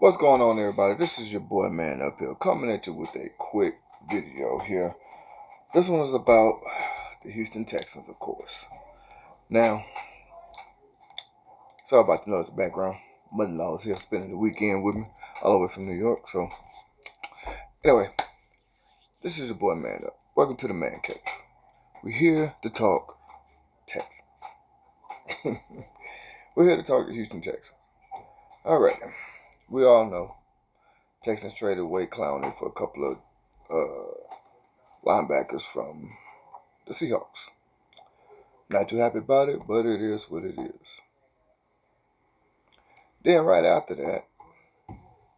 What's going on, everybody? This is your boy Man Up Here coming at you with a quick video here. This one is about the Houston Texans, of course. Now, sorry about the noise in the background. Mother-in-law is here spending the weekend with me, all the way from New York. So, anyway, this is your boy Man Up. Welcome to the Man Cave. We're here to talk Texans. We're here to talk the Houston Texans. All right, we all know Texans traded away Clowney for a couple of linebackers from the Seahawks. Not too happy about it, but it is what it is. Then right after that,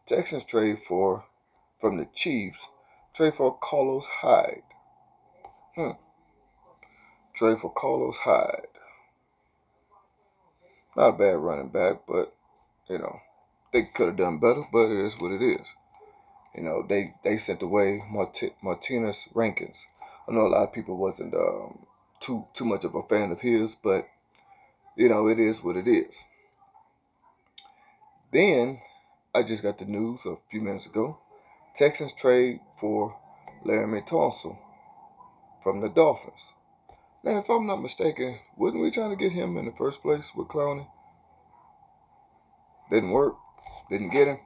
Texans trade from the Chiefs, trade for Carlos Hyde. Trade for Carlos Hyde. Not a bad running back, but, they could have done better, but it is what it is. They sent away Martinez Rankins. I know a lot of people wasn't too much of a fan of his, but, it is what it is. Then, I just got the news a few minutes ago. Texans trade for Laremy Tunsil from the Dolphins. Now, if I'm not mistaken, wasn't we trying to get him in the first place with Clowney? Didn't work. Didn't get him.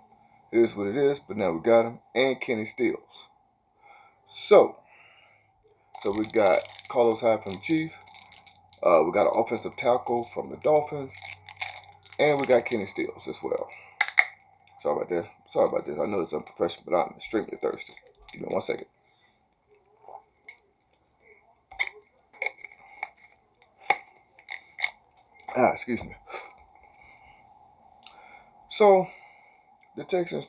It is what it is, but now we got him. And Kenny Stills. So we got Carlos Hyde from the Chiefs. We got an offensive tackle from the Dolphins. And we got Kenny Stills as well. Sorry about this. I know it's unprofessional, but I'm extremely thirsty. Give me 1 second. Excuse me. So the Texans,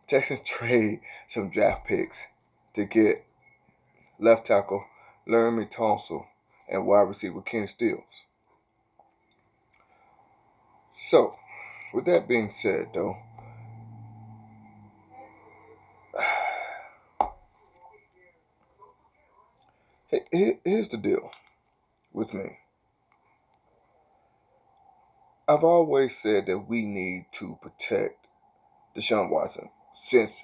Texans trade some draft picks to get left tackle Laremy Tunsil and wide receiver Kenny Stills. So, with that being said, though, here's the deal with me. I've always said that we need to protect Deshaun Watson since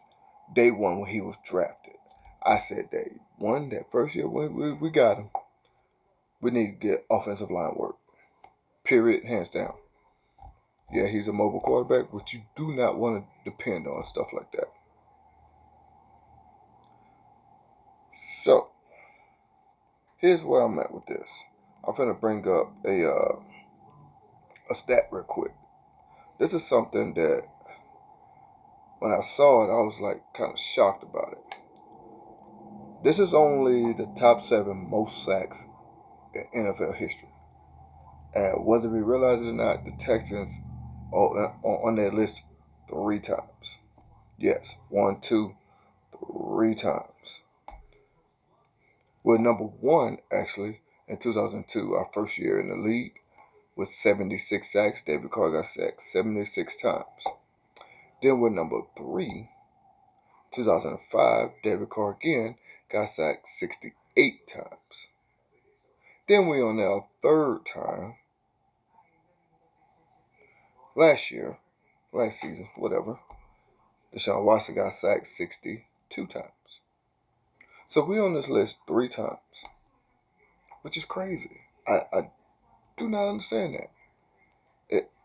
day one when he was drafted. I said that first year when we got him, we need to get offensive line work. Period, hands down. Yeah, he's a mobile quarterback, but you do not want to depend on stuff like that. So, here's where I'm at with this. I'm going to bring up a stat real quick. This is something that when I saw it, I was kind of shocked about it. This is only the top 7 most sacks in NFL history. And whether we realize it or not, the Texans are on that list 3 times. Yes, 1, 2, 3 times. We're number 1, actually, in 2002, our first year in the league, with 76 sacks. David Carr got sacked 76 times. Then we're number 3, 2005, David Carr again got sacked 68 times. Then we're on our 3rd time, last season, whatever, Deshaun Watson got sacked 62 times. So we're on this list 3 times, which is crazy. I do not understand that.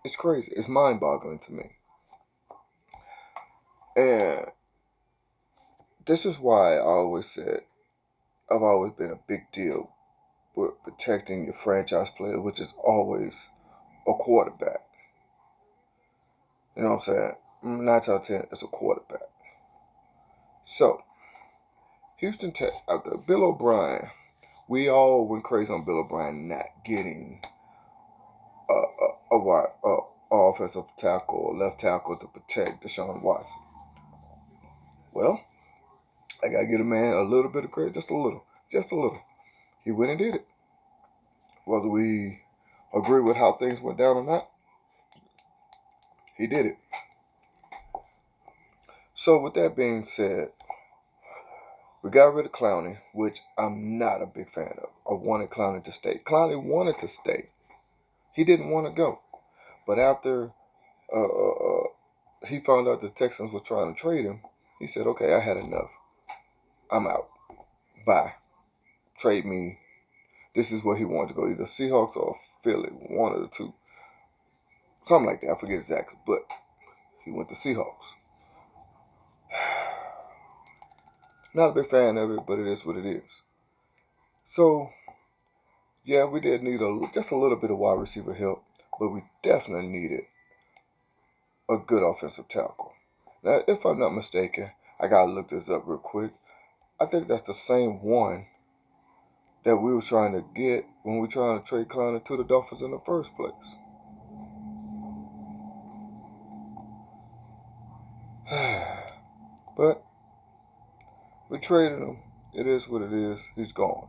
It's crazy. It's mind-boggling to me. And this is why I've always been a big deal with protecting your franchise player, which is always a quarterback. You know what I'm saying? 9 out of 10, it's a quarterback. So, Houston Tech, after Bill O'Brien, we all went crazy on Bill O'Brien not getting a offensive tackle or left tackle to protect Deshaun Watson. Well, I gotta give a man a little bit of credit, just a little. He went and did it. Whether we agree with how things went down or not, he did it. So with that being said, we got rid of Clowney, which I'm not a big fan of. I wanted Clowney to stay. Clowney wanted to stay. He didn't want to go. But after he found out the Texans were trying to trade him, he said, okay, I had enough. I'm out. Bye. Trade me. This is where he wanted to go, either Seahawks or Philly, one of the two. Something like that, I forget exactly, but he went to Seahawks. Not a big fan of it, but it is what it is. So, yeah, we did need just a little bit of wide receiver help, but we definitely needed a good offensive tackle. Now, if I'm not mistaken, I gotta look this up real quick. I think that's the same one that we were trying to get when we were trying to trade Clowney to the Dolphins in the first place. But we traded him. It is what it is. He's gone.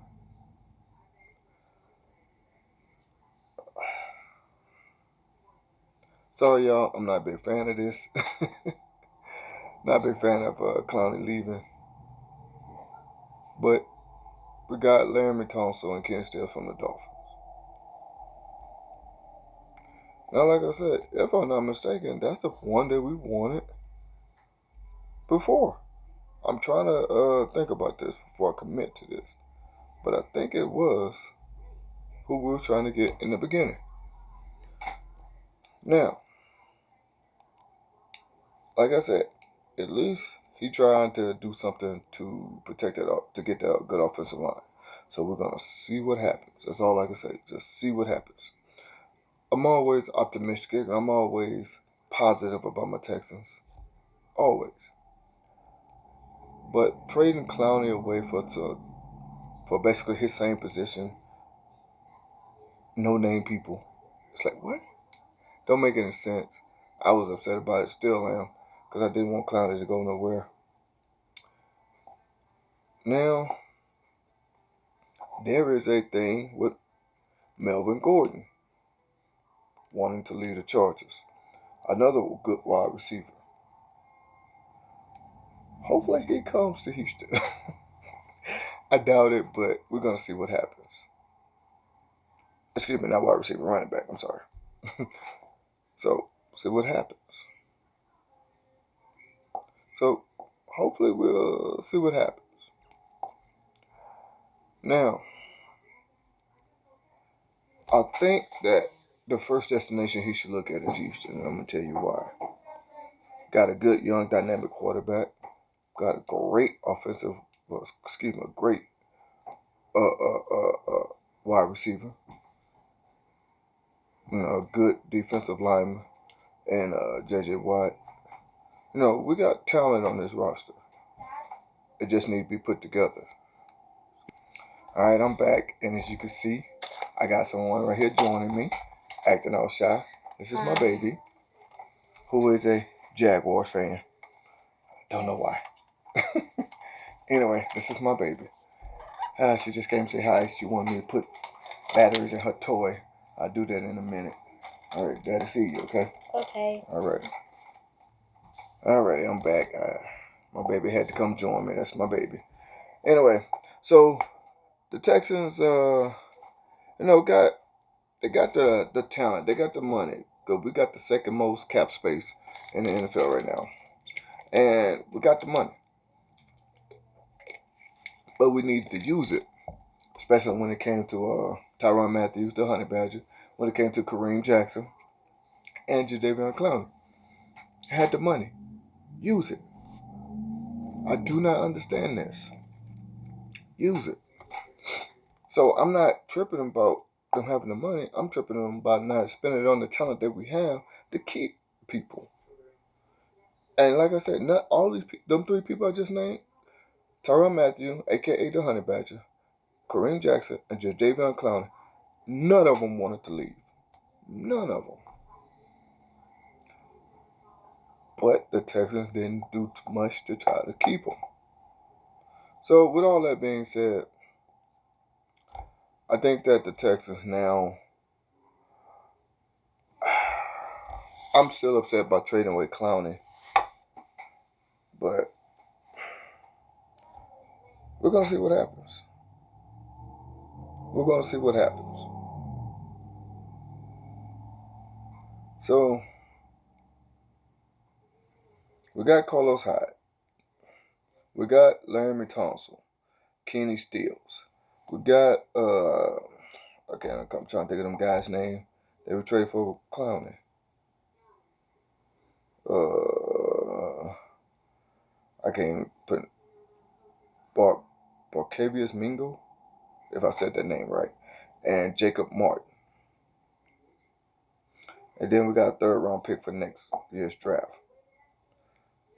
Sorry, y'all. I'm not a big fan of this. Not a big fan of Clowney leaving. But we got Laramie Tunsil and Kenny Stills from the Dolphins. Now, like I said, if I'm not mistaken, that's the one that we wanted before. I'm trying to think about this before I commit to this. But I think it was who we were trying to get in the beginning. Now, like I said, at least he trying to do something to protect it up, to get that good offensive line. So we're going to see what happens. That's all I can say. Just see what happens. I'm always optimistic and I'm always positive about my Texans. Always. But trading Clowney away for basically his same position, no name people. It's like, what? Don't make any sense. I was upset about it, still am, because I didn't want Clowney to go nowhere. Now, there is a thing with Melvin Gordon wanting to lead the Chargers. Another good wide receiver. Hopefully he comes to Houston. I doubt it, but we're going to see what happens. Excuse me, not wide receiver, running back. I'm sorry. So, see what happens. So, hopefully we'll see what happens. Now, I think that the first destination he should look at is Houston, and I'm going to tell you why. Got a good, young, dynamic quarterback. Got a great great wide receiver. A good defensive lineman, and J.J. Watt. We got talent on this roster. It just needs to be put together. All right, I'm back, and as you can see, I got someone right here joining me, acting all shy. This is my baby, who is a Jaguars fan. Don't know why. Anyway, this is my baby. She just came to say hi. She wanted me to put batteries in her toy. I'll do that in a minute. All right, Daddy, see you, okay? Okay. All right. All right, I'm back. My baby had to come join me. That's my baby. Anyway, so the Texans, got the talent. They got the money. We got the second most cap space in the NFL right now, and we got the money, but we need to use it, especially when it came to Tyrann Mathieu, the Honey Badger, when it came to Kareem Jackson and Jadeveon Clowney. Had the money. Use it. I do not understand this. Use it. So I'm not tripping about them having the money. I'm tripping about not spending it on the talent that we have to keep people. And like I said, not all these them three people I just named, Tyrann Mathieu, a.k.a. the Honey Badger, Kareem Jackson, and Jadeveon Clowney, none of them wanted to leave. None of them. But the Texans didn't do too much to try to keep them. So with all that being said, I think that the Texans now, I'm still upset about trading away Clowney, but we're going to see what happens. We're going to see what happens. So we got Carlos Hyde. We got Larry Tunsil, Kenny Stills. We got okay, I'm trying to think of them guys' name. They were traded for Clowney. I can't put Barcavius Mingo, if I said that name right, and Jacob Martin. And then we got a third round pick for next year's draft.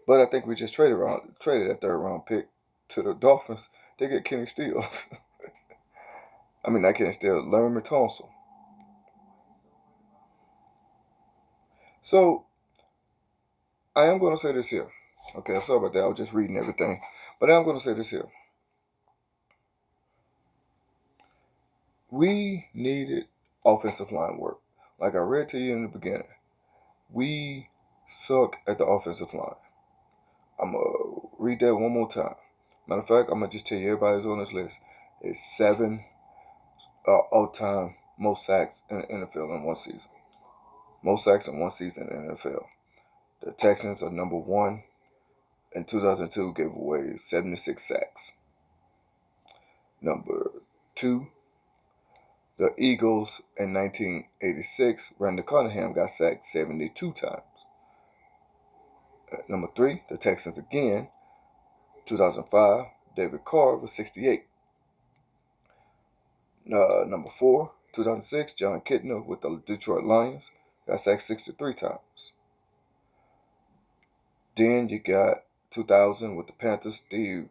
But I think we just traded that third round pick to the Dolphins. They get Kenny Stills. I mean, not Kenny Stills, Larry Tunsil. So I am going to say this here. Okay, I'm sorry about that. I was just reading everything. But I am going to say this here. We needed offensive line work. Like I read to you in the beginning, we suck at the offensive line. I'm going to read that one more time. Matter of fact, I'm going to just tell you everybody who's on this list. It's 7 all-time most sacks in the NFL in one season. Most sacks in one season in the NFL. The Texans are number 1. In 2002, gave away 76 sacks. Number 2, the Eagles in 1986, Randall Cunningham got sacked 72 times. Number 3, the Texans again, 2005, David Carr was 68. Number 4, 2006, John Kitna with the Detroit Lions got sacked 63 times. Then you got 2000 with the Panthers, Steve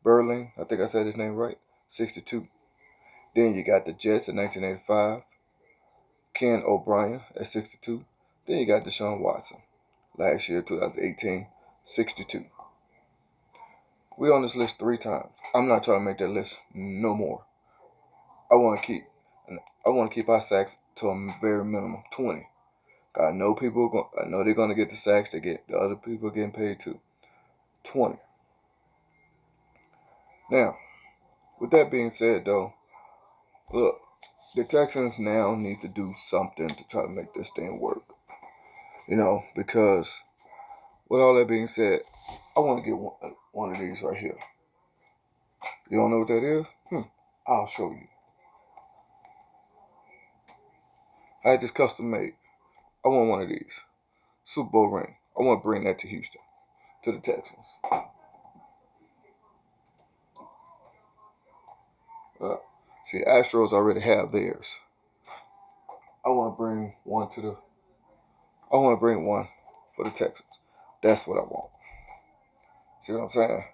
Berling, I think I said his name right, 62. Then you got the Jets in 1985, Ken O'Brien at 62. Then you got Deshaun Watson last year, 2018, 62. We on this list 3 times. I'm not trying to make that list no more. I want to keep our sacks to a very minimum, 20. I know they're gonna get the sacks. The other people getting paid too. 20. Now, with that being said, though, look, the Texans now need to do something to try to make this thing work. Because with all that being said, I want to get one of these right here. You don't know what that is? I'll show you. I had this custom made. I want one of these. Super Bowl ring. I want to bring that to Houston, to the Texans. See, Astros already have theirs. I want to bring one for the Texans. That's what I want. See what I'm saying?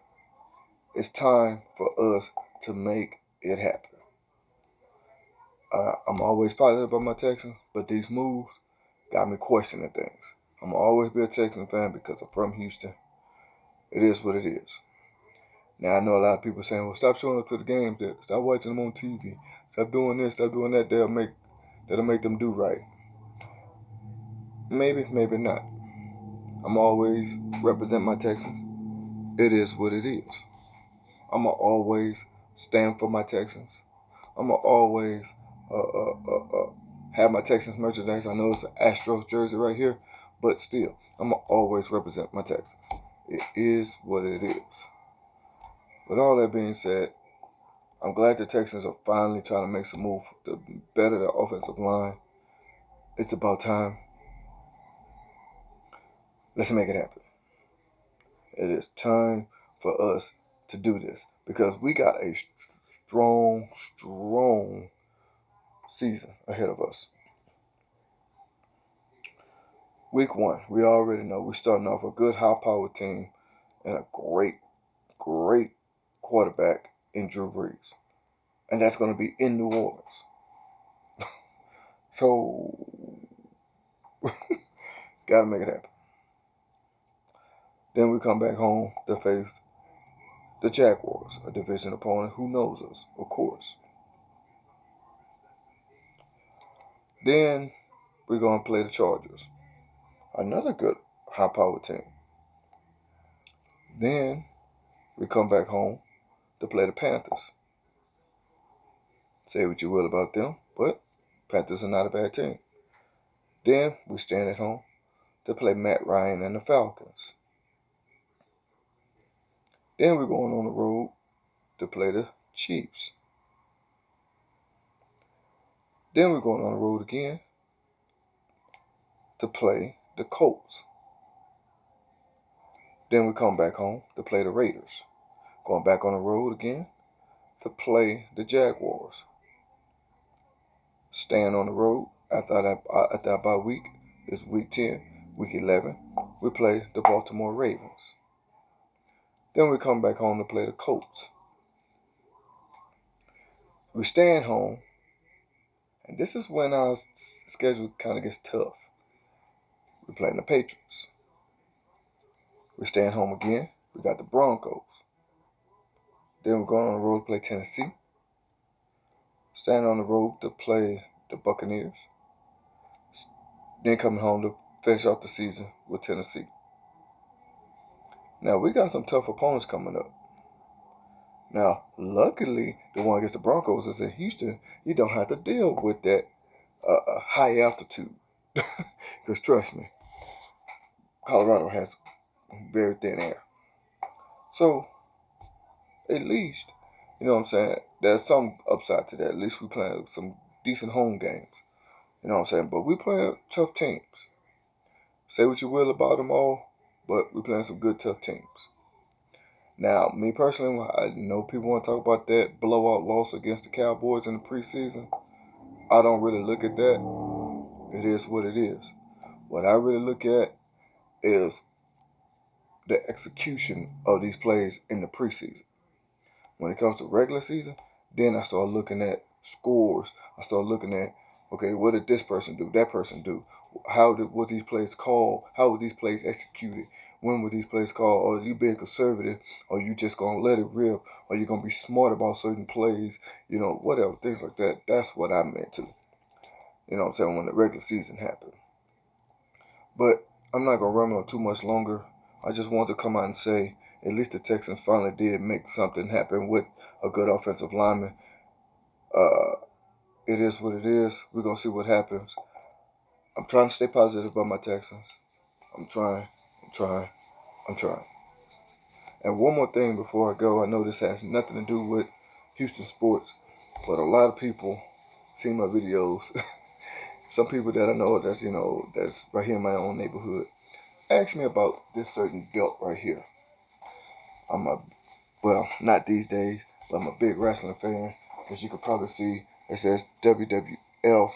It's time for us to make it happen. I'm always positive about my Texans, but these moves got me questioning things. I'm going to always be a Texans fan because I'm from Houston. It is what it is. Now, I know a lot of people saying, well, stop showing up to the games. Stop watching them on TV. Stop doing this, stop doing that. That'll make them do right. Maybe, maybe not. I'm always represent my Texans. It is what it is. I'm going to always stand for my Texans. I'm going to always have my Texans merchandise. I know it's an Astros jersey right here, but still, I'm going to always represent my Texans. It is what it is. With all that being said, I'm glad the Texans are finally trying to make some move to better their offensive line. It's about time. Let's make it happen. It is time for us to do this because we got a strong season ahead of us. Week 1, we already know we're starting off a good high-powered team and a great quarterback in Drew Brees. And that's going to be in New Orleans. So, got to make it happen. Then we come back home to face the Jaguars, a division opponent who knows us, of course. Then we're going to play the Chargers, another good high-powered team. Then we come back home to play the Panthers. Say what you will about them, but Panthers are not a bad team. Then we stand at home to play Matt Ryan and the Falcons. Then we're going on the road to play the Chiefs. Then we're going on the road again to play the Colts. Then we come back home to play the Raiders. Going back on the road again to play the Jaguars. Staying on the road after our bye week is week 10, week 11. We play the Baltimore Ravens. Then we come back home to play the Colts. We staying home, and this is when our schedule kind of gets tough. We're playing the Patriots. We're staying home again. We got the Broncos. Then we're going on the road to play Tennessee. Staying on the road to play the Buccaneers. Then coming home to finish out the season with Tennessee. Now, we got some tough opponents coming up. Now, luckily, the one against the Broncos is in Houston. You don't have to deal with that high altitude. Because trust me, Colorado has very thin air. So, at least, you know what I'm saying, there's some upside to that. At least we playing some decent home games. You know what I'm saying? But we playing tough teams. Say what you will about them all, but we playing some good, tough teams. Now, me personally, I know people want to talk about that blowout loss against the Cowboys in the preseason. I don't really look at that. It is what it is. What I really look at is the execution of these plays in the preseason. When it comes to regular season, then I start looking at scores. I start looking at, okay, what did this person do, that person do? Were these plays called? How were these plays executed? When were these plays called? Or are you being conservative? Or you just going to let it rip? Or you going to be smart about certain plays? You know, whatever, things like that. That's what I meant to. You know what I'm saying? When the regular season happened. But I'm not going to run on too much longer. I just wanted to come out and say, at least the Texans finally did make something happen with a good offensive lineman. It is what it is. We're going to see what happens. I'm trying to stay positive about my Texans. I'm trying. And one more thing before I go. I know this has nothing to do with Houston sports, but a lot of people see my videos. Some people that I know that's right here in my own neighborhood ask me about this certain belt right here. Well, not these days, but I'm a big wrestling fan. As you could probably see, it says WWF.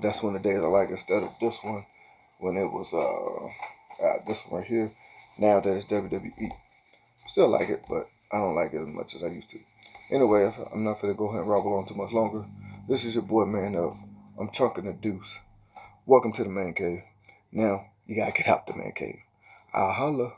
That's one of the days I like instead of this one when it was this one right here. Now that it's WWE. Still like it, but I don't like it as much as I used to. Anyway, I'm not going to go ahead and robble on too much longer. This is your boy, Man Up. I'm chunking the deuce. Welcome to the Man Cave. Now, you got to get out the Man Cave. I'll holla.